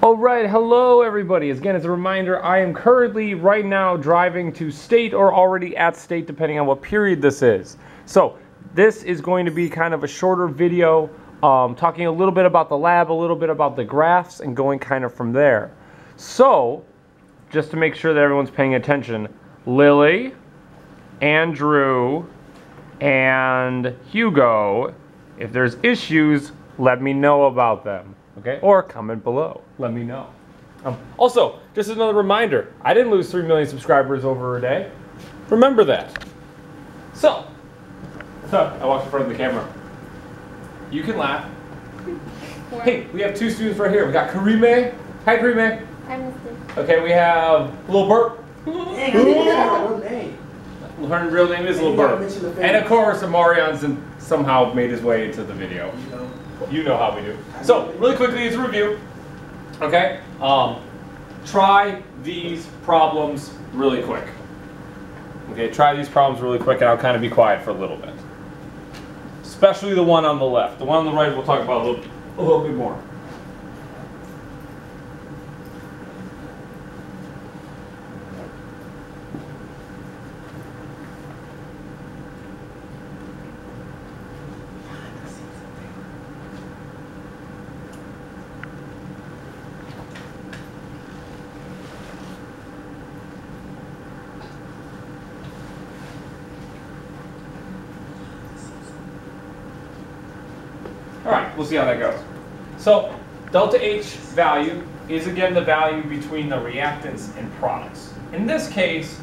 All right, hello everybody. Again, as a reminder, I am currently right now driving to state or already at state, depending on what period this is. So this is going to be kind of a shorter video, talking a little bit about the lab, a little bit about the graphs, and going kind of from there. So just to make sure that everyone's paying attention, Lily, Andrew, and Hugo, if there's issues, let me know about them. Okay, or comment below. Let me know. Also, just another reminder, I didn't lose 3 million subscribers over a day. Remember that. So, I walked in front of the camera. You can laugh. Hey, we have two students right here. We got Karime. Hi, Karime. I missed it. Okay, we have Lil Burp. Her real name is Lil Burp. And of course, Amarion somehow made his way into the video. You know how we do. So, really quickly, it's a review. Okay? Try these problems really quick. Okay, try these problems really quick, and I'll kind of be quiet for a little bit. Especially the one on the left. The one on the right we'll talk about a little bit more. All right, we'll see how that goes. So, delta H value is again the value between the reactants and products. In this case,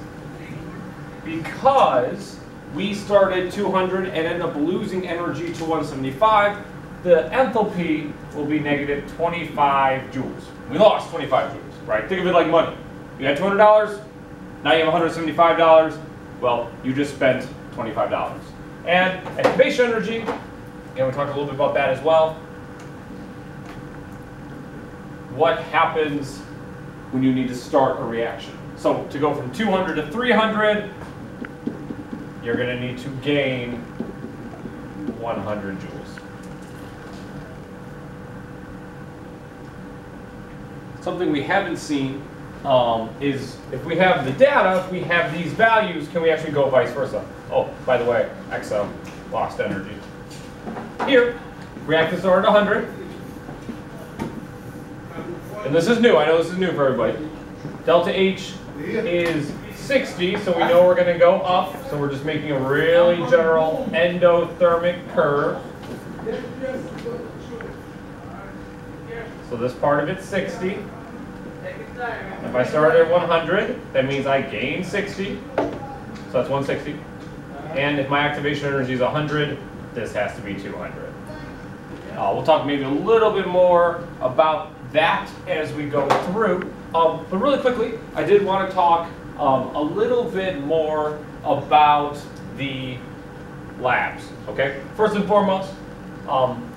because we started 200 and ended up losing energy to 175, the enthalpy will be negative 25 joules. We lost 25 joules, right? Think of it like money. You had $200, now you have $175. Well, you just spent $25. And activation energy, and we'll talk a little bit about that as well. What happens when you need to start a reaction? So to go from 200 to 300, you're going to need to gain 100 joules. Something we haven't seen is if we have the data, if we have these values, can we actually go vice versa? Oh, by the way, XO lost energy. Here, reactants are at 100. And this is new. I know this is new for everybody. Delta H is 60, so we know we're going to go up. So we're just making a really general endothermic curve. So this part of it's 60. If I start at 100, that means I gain 60. So that's 160. And if my activation energy is 100, this has to be 200. We'll talk maybe a little bit more about that as we go through. But really quickly, I did want to talk a little bit more about the labs. Okay, first and foremost,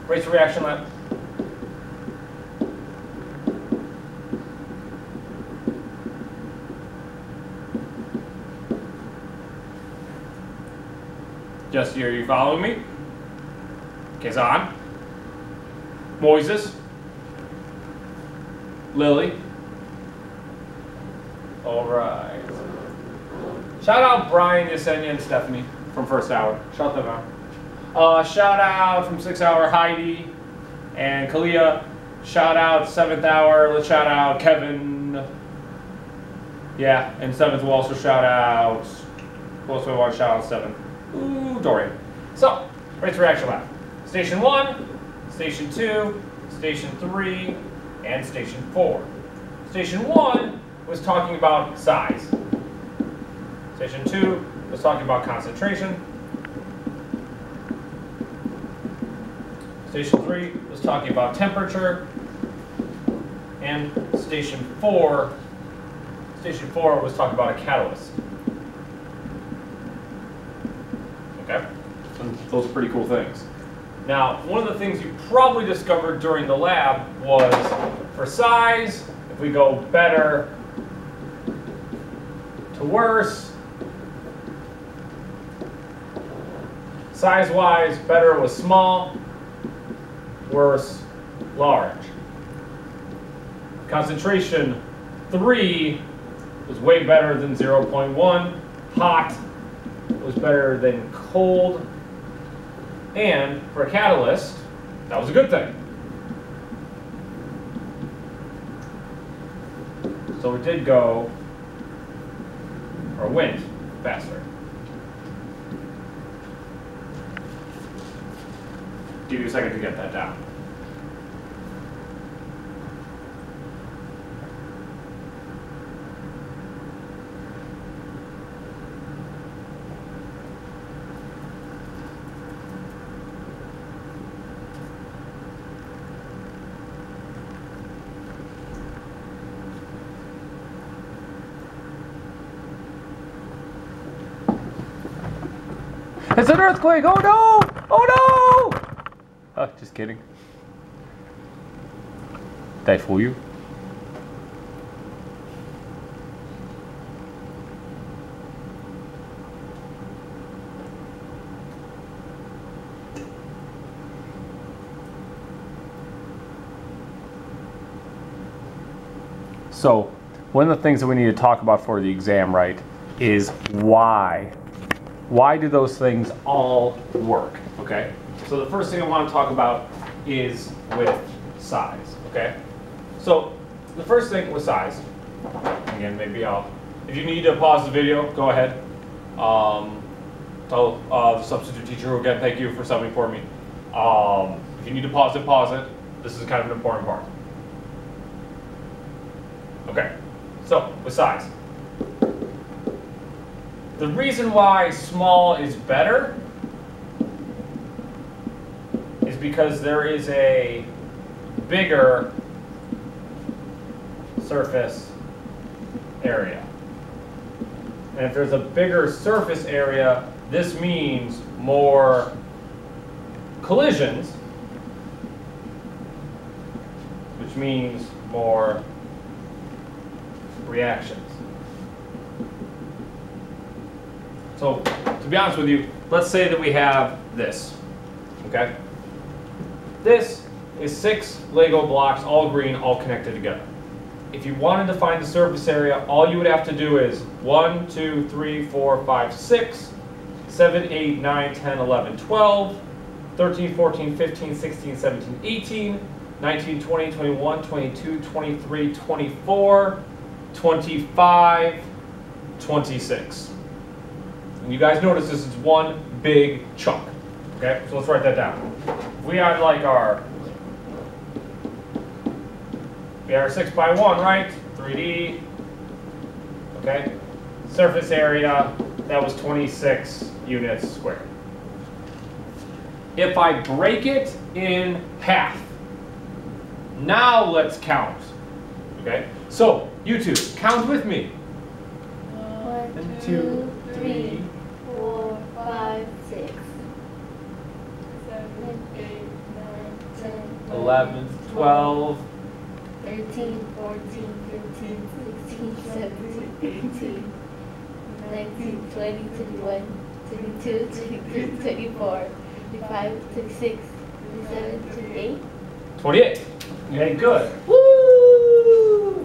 rates of reaction lab. Just here, you following me? Kazan, Moises, Lily. All right. Shout out Brian, Yesenia, and Stephanie from first hour. Shout them out. Shout out from 6th hour Heidi and Kalia. Shout out 7th hour. Let's shout out Kevin. Yeah, and 7th will also shout out. Who else do we want to shout out 7th? Ooh, Dorian. So, rates of reaction lab. Station 1, Station 2, Station 3, and Station 4. Station 1 was talking about size. Station 2 was talking about concentration. Station 3 was talking about temperature. And Station 4 was talking about a catalyst. Okay? So those are pretty cool things. Now, one of the things you probably discovered during the lab was for size, if we go better to worse, size-wise, better was small, worse, large. Concentration 3 was way better than 0.1. Hot was better than cold. And for a catalyst, that was a good thing. So it did go, or went, faster. Give you a second to get that down. It's an earthquake! Oh no! Oh no! Oh, just kidding. Did I fool you? So, one of the things that we need to talk about for the exam, right, is why. Why do those things all work, okay? So the first thing I want to talk about is with size, okay? So the first thing with size, again, maybe if you need to pause the video, go ahead. Tell the substitute teacher, again, thank you for subbing for me. If you need to pause it. This is kind of an important part. Okay, so with size. The reason why small is better is because there is a bigger surface area. And if there's a bigger surface area, this means more collisions, which means more reactions. So, to be honest with you, let's say that we have this, okay? This is 6 Lego blocks, all green, all connected together. If you wanted to find the surface area, all you would have to do is 1, 2, 3, 4, 5, 6, 7, 8, 9, 10, 11, 12, 13, 14, 15, 16, 17, 18, 19, 20, 21, 22, 23, 24, 25, 26. And you guys notice this is one big chunk. Okay, so let's write that down. We had like our 6 by 1, right? 3D. Okay. Surface area, that was 26 units squared. If I break it in half, now let's count. Okay? So, you two, count with me. 1, 2, 3, 4, 5, 6, 7, 8, 9, 10, 11, 12, 13, 14, 15, 16, 17, 18, 19, 20, 21, 22, 23, 24, 25, 26, 27, 28. 28. Okay, good. Woo!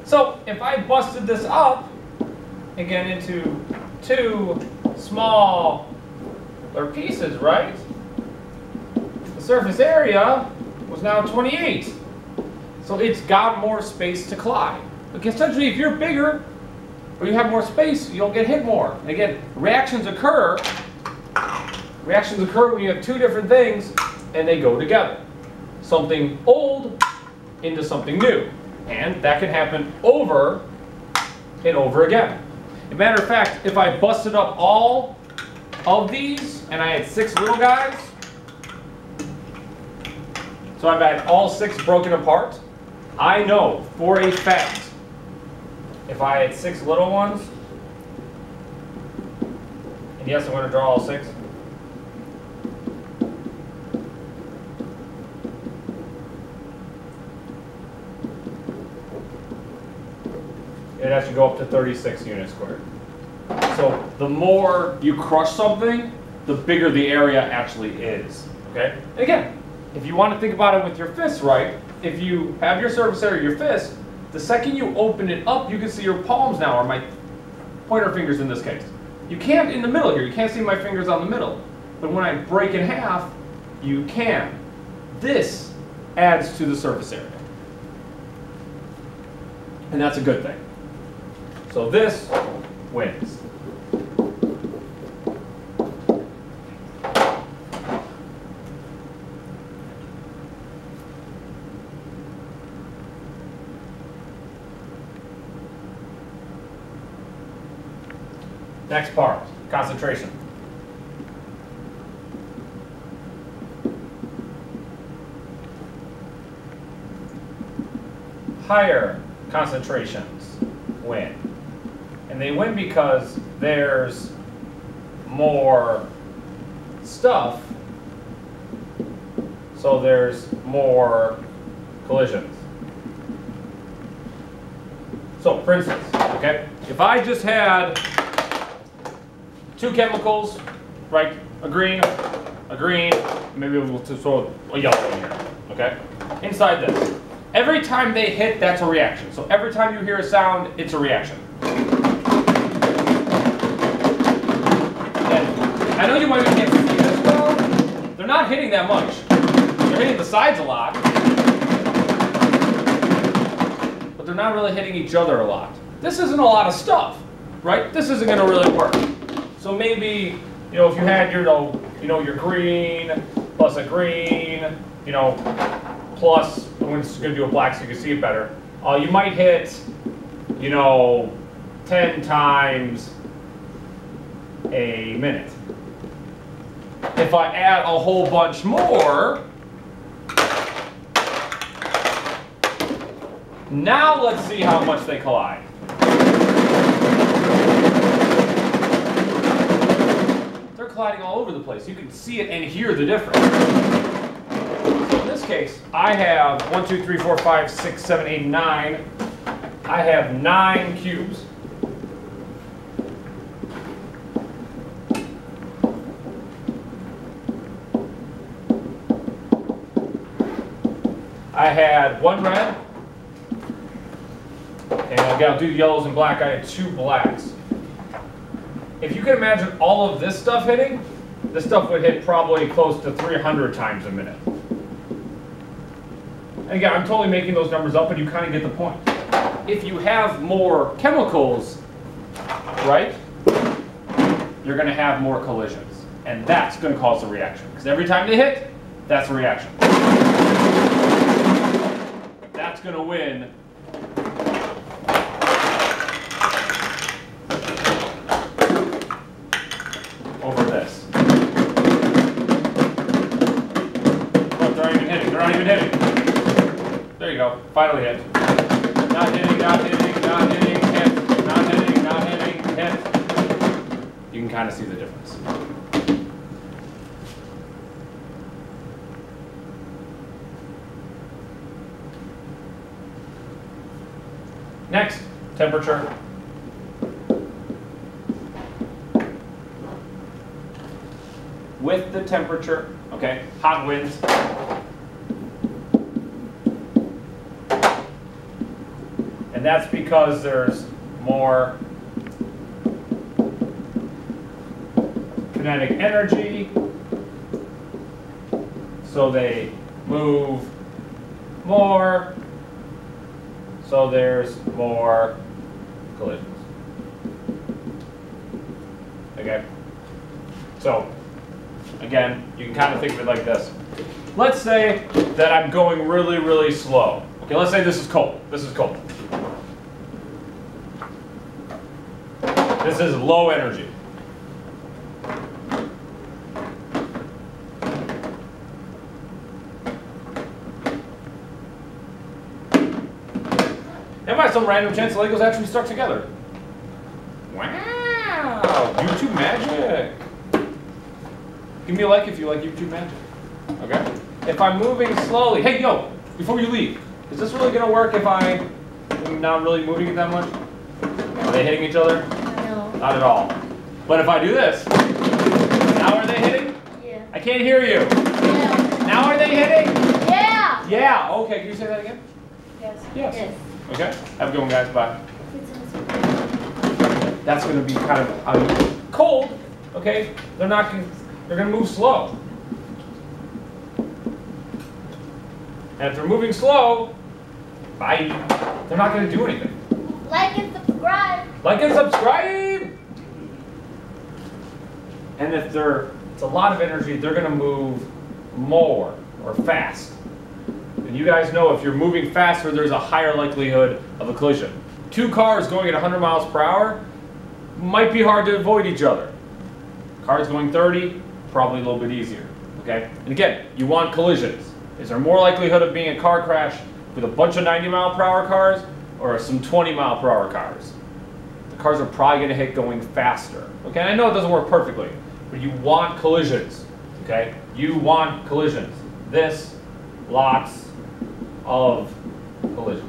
So, if I busted this up, again, into 2 smaller pieces, right? The surface area was now 28. So it's got more space to collide. Okay, essentially, if you're bigger or you have more space, you'll get hit more. And again, reactions occur when you have 2 different things and they go together. Something old into something new. And that can happen over and over again. As a matter of fact, if I busted up all of these and I had 6 little guys, so I've had all 6 broken apart, I know for a fact if I had 6 little ones, and yes, I'm going to draw all 6. It actually go up to 36 units squared. So the more you crush something, the bigger the area actually is. Okay? And again, if you want to think about it with your fists, right, if you have your surface area, your fist, the second you open it up, you can see your palms now, or my pointer fingers in this case. You can't in the middle here. You can't see my fingers on the middle. But when I break in half, you can. This adds to the surface area. And that's a good thing. So this wins. Next part, concentration. Higher concentrations win. And they win because there's more stuff, so there's more collisions. So, for instance, okay, if I just had two chemicals, right? A green, maybe we'll throw a yellow in here, okay? Inside this. Every time they hit, that's a reaction. So every time you hear a sound, it's a reaction. And I know you might be can't see this well. They're not hitting that much. They're hitting the sides a lot. But they're not really hitting each other a lot. This isn't a lot of stuff, right? This isn't going to really work. So maybe, if you had your, your green plus a green, plus, I'm just going to do a black so you can see it better. You might hit, 10 times a minute. If I add a whole bunch more, now let's see how much they collide. Colliding all over the place. You can see it and hear the difference. So in this case, I have 1, 2, 3, 4, 5, 6, 7, 8, 9. I have 9 cubes. I had 1 red. And again, I'll do yellows and black. I had 2 blacks. If you can imagine all of this stuff hitting, this stuff would hit probably close to 300 times a minute. And again, I'm totally making those numbers up, but you kind of get the point. If you have more chemicals, right, you're going to have more collisions. And that's going to cause a reaction. Because every time they hit, that's a reaction. That's going to win. Over this. Look, they're not even hitting. They're not even hitting. There you go. Finally hit. Not hitting, not hitting, not hitting, hit. Not hitting, not hitting, hit. You can kind of see the difference. Next, temperature. With the temperature, okay, hot winds. And that's because there's more kinetic energy, so they move more, so there's more collisions. Okay, so again, you can kind of think of it like this. Let's say that I'm going really, really slow. Okay, let's say this is cold. This is cold. This is low energy. And by some random chance, the Legos actually stuck together. Wow! YouTube magic! Give me a like if you like YouTube magic. Okay? If I'm moving slowly, hey, yo, before you leave, is this really going to work if I'm not really moving it that much? Are they hitting each other? No. Not at all. But if I do this, now are they hitting? Yeah. I can't hear you. Yeah. Now are they hitting? Yeah. Yeah, okay, can you say that again? Yes. Yes. Yes. Okay, have a good one, guys, bye. That's going to be kind of cold, okay? They're going to move slow. And if they're moving slow, bye. They're not going to do anything. Like and subscribe. Like and subscribe! And if it's a lot of energy, they're going to move more or fast. And you guys know if you're moving faster, there's a higher likelihood of a collision. Two cars going at 100 miles per hour might be hard to avoid each other. Cars going 30, probably a little bit easier. Okay? And again, you want collisions. Is there more likelihood of being a car crash with a bunch of 90 mile per hour cars or some 20 mile per hour cars? The cars are probably going to hit going faster. Okay? And I know it doesn't work perfectly, but you want collisions. Okay? You want collisions. This, lots of collisions.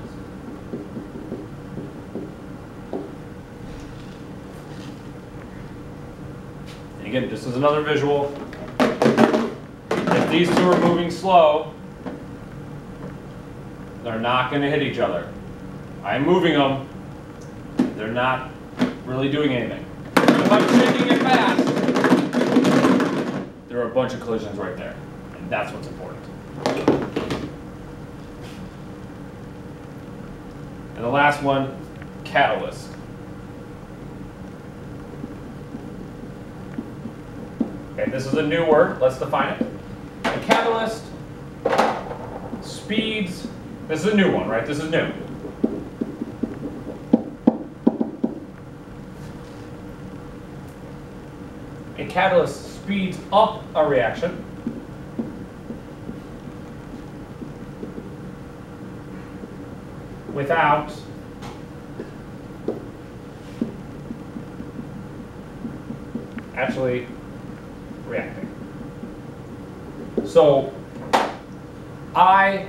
And again, this is another visual. If these two are moving slow, they're not going to hit each other. I'm moving them. They're not really doing anything. If I'm shaking it fast, there are a bunch of collisions right there. And that's what's important. And the last one, catalyst. Okay, this is a new word. Let's define it. A catalyst speeds. This is a new one, right? This is new. A catalyst speeds up a reaction without actually reacting. So I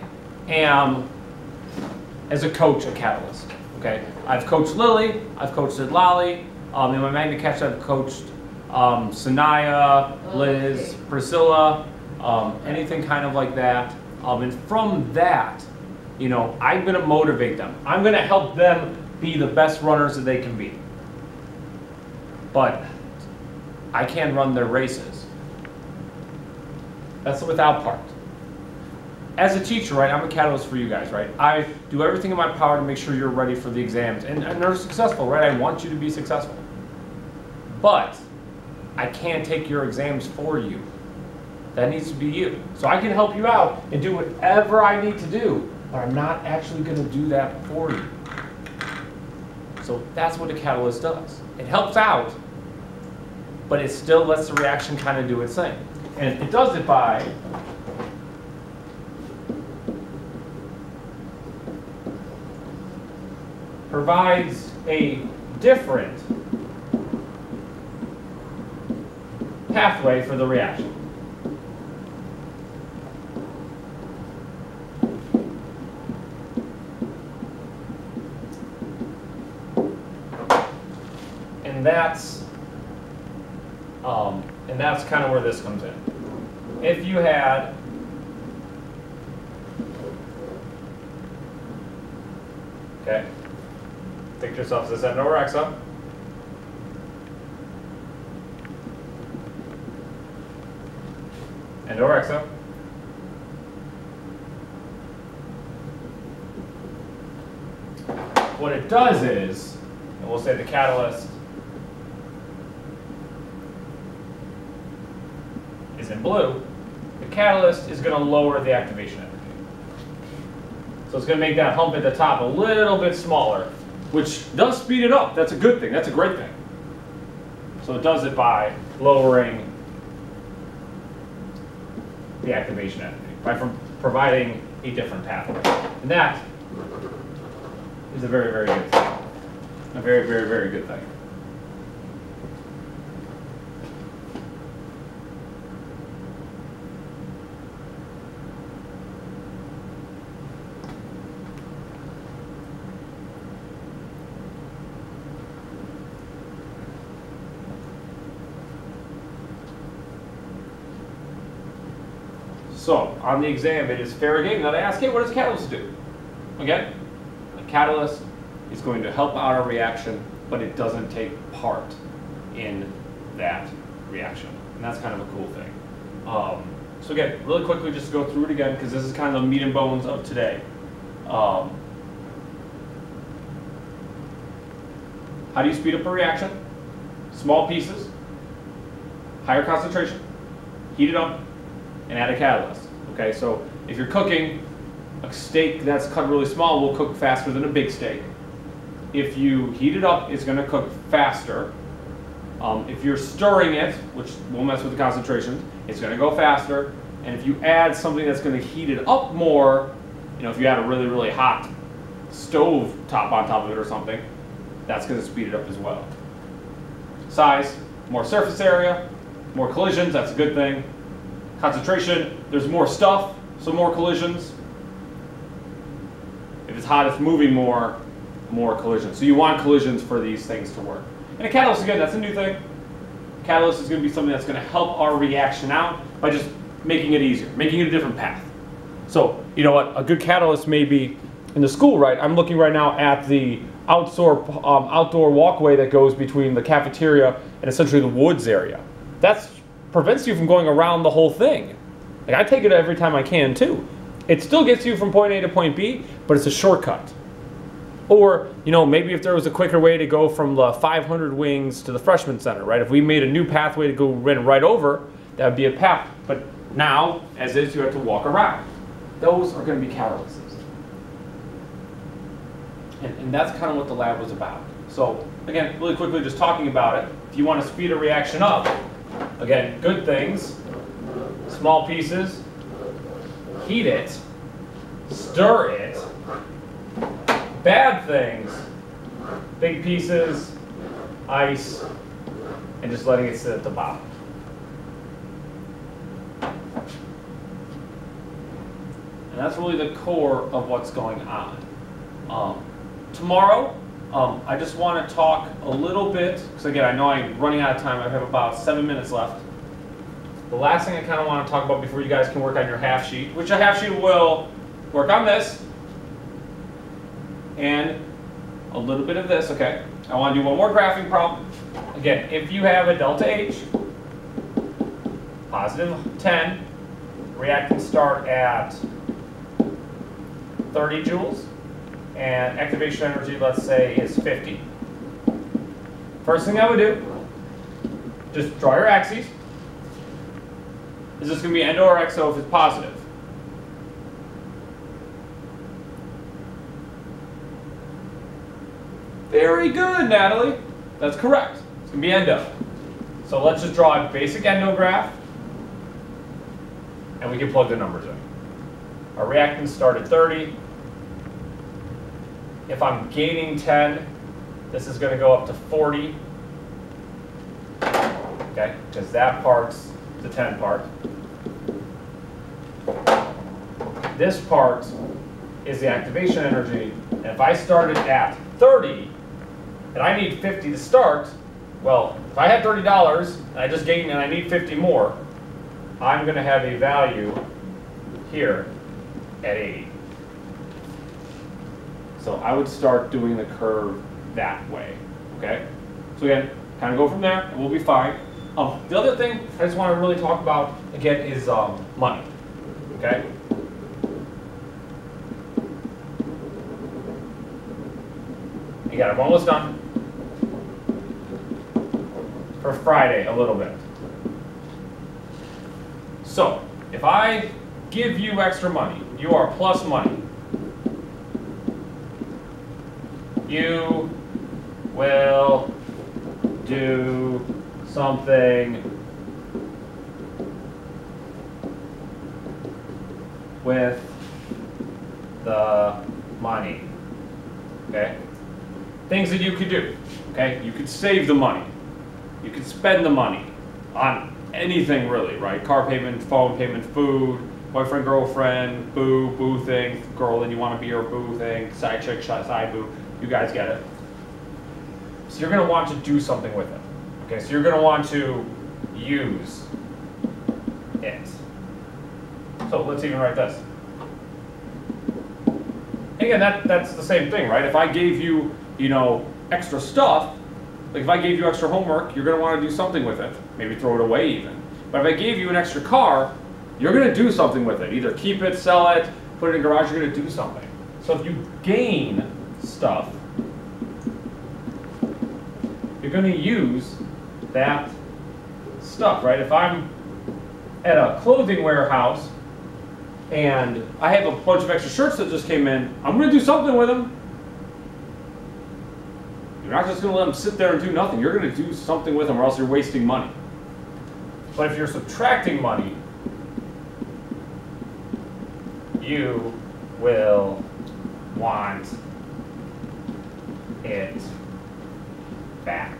am, as a coach, a catalyst. Okay, I've coached Lily, I've coached Lolly. In my Magna Catch, I've coached Sanaya, Liz, Priscilla, anything kind of like that. And from that, you know, I'm going to motivate them. I'm going to help them be the best runners that they can be. But I can't run their races. That's the without part. As a teacher, right, I'm a catalyst for you guys, right? I do everything in my power to make sure you're ready for the exams. And they're successful, right? I want you to be successful. But I can't take your exams for you. That needs to be you. So I can help you out and do whatever I need to do, but I'm not actually going to do that for you. So that's what a catalyst does. It helps out, but it still lets the reaction kind of do its thing. And it does it by provides a different pathway for the reaction. And that's kind of where this comes in. If you had think to yourself, is this N over X up? N over X up. What it does is, and we'll say the catalyst is in blue, the catalyst is going to lower the activation energy. So it's going to make that hump at the top a little bit smaller, which does speed it up. That's a good thing. That's a great thing. So it does it by lowering the activation energy, by providing a different pathway. And that is a very, very good thing. A very, very, very good thing. So on the exam, it is fair game that I ask, hey, what does a catalyst do? Again, a catalyst is going to help out a reaction, but it doesn't take part in that reaction. And that's kind of a cool thing. So again, really quickly, just to go through it again, because this is kind of the meat and bones of today. How do you speed up a reaction? Small pieces, higher concentration, heat it up, and add a catalyst. Okay, so if you're cooking, a steak that's cut really small will cook faster than a big steak. If you heat it up, it's going to cook faster. If you're stirring it, which will mess with the concentrations, it's going to go faster. And if you add something that's going to heat it up more, you know, if you add a really, really hot stove top on top of it or something, that's going to speed it up as well. Size, more surface area, more collisions, that's a good thing. Concentration, there's more stuff, so more collisions. If it's hot, it's moving more collisions. So you want collisions for these things to work. And a catalyst, again, that's a new thing. Catalyst is going to be something that's going to help our reaction out by just making it easier, making it a different path. So, you know what, a good catalyst may be in the school, right? I'm looking right now at the outdoor walkway that goes between the cafeteria and essentially the woods area. That prevents you from going around the whole thing. Like, I take it every time I can too. It still gets you from point A to point B, but it's a shortcut. Or, you know, maybe if there was a quicker way to go from the 500 wings to the freshman center, right? If we made a new pathway to go right over, that would be a path. But now, as is, you have to walk around. Those are going to be catalysts. And that's kind of what the lab was about. So, again, really quickly, just talking about it. If you want to speed a reaction up, again, good things, small pieces, heat it, stir it. Bad things, big pieces, ice, and just letting it sit at the bottom. And that's really the core of what's going on. Tomorrow, I just want to talk a little bit, because again, I know I'm running out of time. I have about 7 minutes left. The last thing I kind of want to talk about before you guys can work on your half sheet, which a half sheet will work on this, and a little bit of this, okay? I want to do one more graphing problem. Again, if you have a delta H, positive 10, reactants start at 30 joules, and activation energy, let's say, is 50. First thing I would do, just draw your axes. Is this going to be endo or exo if it's positive? Very good, Natalie. That's correct. It's going to be endo. So let's just draw a basic endo graph, and we can plug the numbers in. Our reactants start at 30. If I'm gaining 10, this is going to go up to 40. Okay, because that part's the 10 part. This part is the activation energy. And if I started at 30, and I need 50 to start, well, if I had $30 and I just gained and I need 50 more, I'm going to have a value here at 80. So I would start doing the curve that way, okay? So again, kind of go from there, and we'll be fine. The other thing I just want to really talk about, again, is money, okay? Again, I'm almost done. For Friday, a little bit. So, if I give you extra money, you are plus money. You will do something with the money, okay? Things that you could do, okay? You could save the money. You could spend the money on anything really, right? Car payment, phone payment, food, boyfriend, girlfriend, boo thing, girl and you want to be your boo thing, side chick, side boo. You guys get it. So you're going to want to do something with it. Okay, so you're going to want to use it. So let's even write this. Again, that's the same thing, right? If I gave you, extra stuff, like if I gave you extra homework, you're going to want to do something with it. Maybe throw it away even. But if I gave you an extra car, you're going to do something with it. Either keep it, sell it, put it in a garage, you're going to do something. So if you gain stuff, you're going to use that stuff, right? If I'm at a clothing warehouse and I have a bunch of extra shirts that just came in, I'm going to do something with them. You're not just going to let them sit there and do nothing. You're going to do something with them, or else you're wasting money. But if you're subtracting money, you will want it back.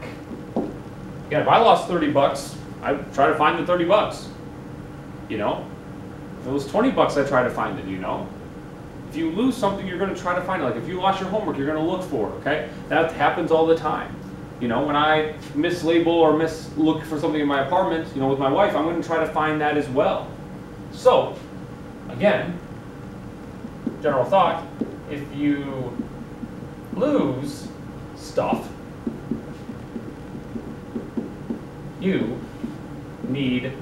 Again, if I lost 30 bucks, I'd try to find the 30 bucks. If it was 20 bucks, I'd try to find it, If you lose something, you're going to try to find it. Like if you lost your homework, you're going to look for it, okay? That happens all the time. When I mislabel or mislook for something in my apartment, with my wife, I'm going to try to find that as well. So, again, general thought, if you lose stuff, you need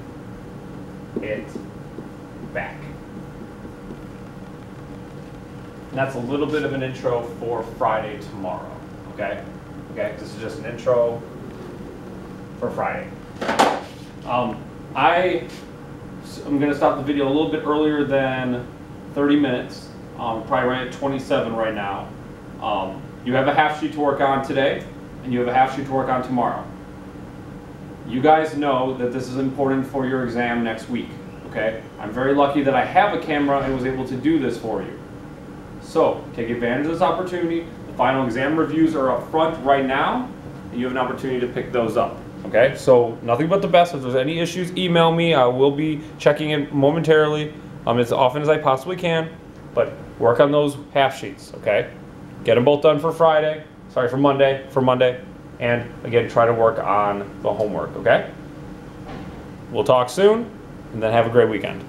it back. And that's a little bit of an intro for Friday tomorrow, okay? Okay, this is just an intro for Friday. I'm going to stop the video a little bit earlier than 30 minutes. Probably right at 27 right now. You have a half sheet to work on today, and you have a half sheet to work on tomorrow. You guys know that this is important for your exam next week, okay? I'm very lucky that I have a camera and was able to do this for you. So, take advantage of this opportunity. The final exam reviews are up front right now, and you have an opportunity to pick those up, okay? So, nothing but the best. If there's any issues, email me. I will be checking in momentarily, as often as I possibly can, but work on those half sheets, okay? Get them both done for Monday, and again, try to work on the homework, okay? We'll talk soon, and then have a great weekend.